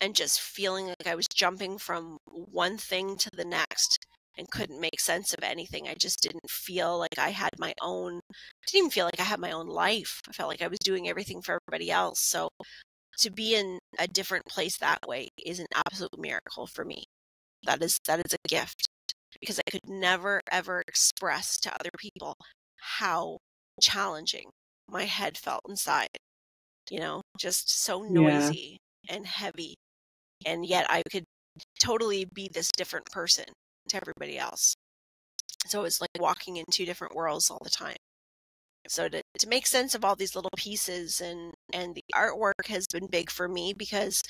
and just feeling like I was jumping from one thing to the next and couldn't make sense of anything. I just didn't feel like I had my own, didn't even feel like I had my own life. I felt like I was doing everything for everybody else. So to be in a different place that way is an absolute miracle for me. That is a gift, because I could never, ever express to other people how challenging my head felt inside, just so noisy and heavy. And yet I could totally be this different person to everybody else. So it's like walking in two different worlds all the time. So to make sense of all these little pieces, and the artwork has been big for me, because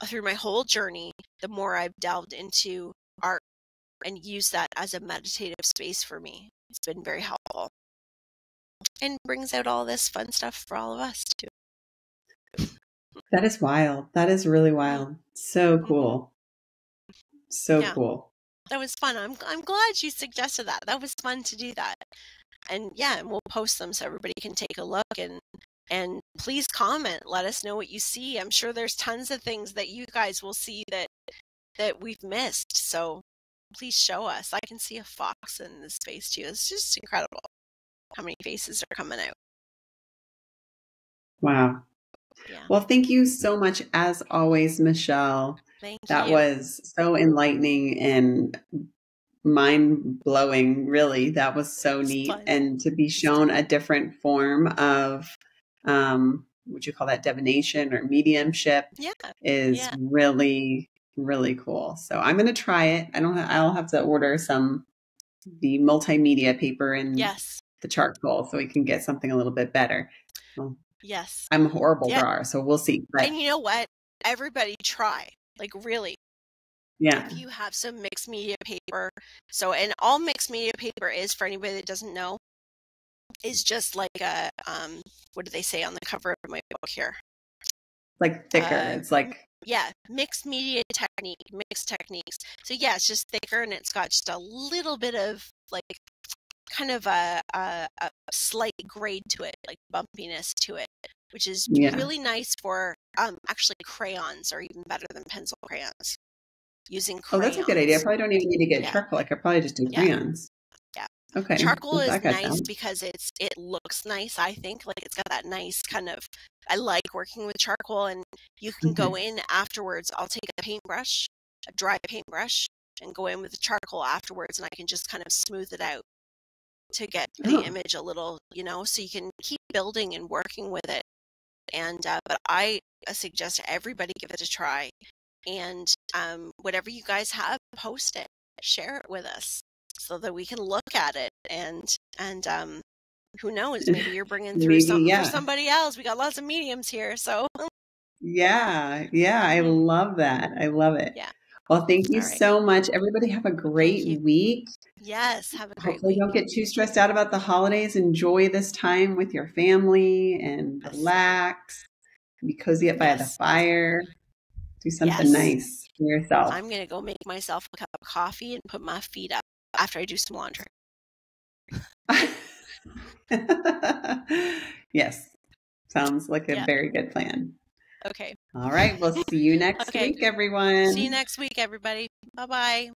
through my whole journey, the more I've delved into art and used that as a meditative space for me, it's been very helpful and brings out all this fun stuff for all of us too. That is wild. That is really wild. So cool. So cool. That was fun. I'm glad you suggested that. That was fun to do that. And and we'll post them so everybody can take a look, and please comment. Let us know what you see. I'm sure there's tons of things that you guys will see that we've missed. So please show us. I can see a fox in this space too. It's just incredible how many faces are coming out. Wow. Yeah. Well, thank you so much, as always, Michelle. Thank you. That was so enlightening and mind-blowing, really. That was so neat. Fun. And to be shown a different form of, would you call that divination or mediumship, is really, really cool. So I'm going to try it. I'll have to order the multimedia paper and the charcoal so we can get something a little bit better. Well, I'm a horrible drawer, so we'll see. But, and you know what? Everybody try. Like, really. Yeah. If you have some mixed media paper. So, and all mixed media paper is, for anybody that doesn't know, is just like a, what do they say on the cover of my book here? Like thicker. It's like, yeah, mixed media technique, mixed techniques. So yeah, it's just thicker, and it's got just a little bit of like kind of a slight grade to it, like bumpiness to it, which is really nice for actually crayons are even better than pencil crayons. Using crayons. Oh, that's a good idea. I probably don't even need to get charcoal. I could probably just do crayons. Yeah. Okay. Charcoal is nice because it looks nice, I think. Like it's got that nice kind of, I like working with charcoal, and you can go in afterwards. I'll take a paintbrush, a dry paintbrush, and go in with the charcoal afterwards, and I can just kind of smooth it out to get the image a little, so you can keep building and working with it. And, but I suggest everybody give it a try. And whatever you guys have, post it, share it with us so that we can look at it. And who knows, maybe you're bringing through something for somebody else. We got lots of mediums here. So yeah, I love that. I love it. Yeah. Well, thank you so much. Everybody have a great week. Yes, have a great Hopefully week. Don't get too stressed out about the holidays. Enjoy this time with your family and relax. Be cozy up by the fire. Do something nice for yourself. I'm going to go make myself a cup of coffee and put my feet up after I do some laundry. Yes. Sounds like a very good plan. Okay. All right. We'll see you next week, everyone. See you next week, everybody. Bye-bye.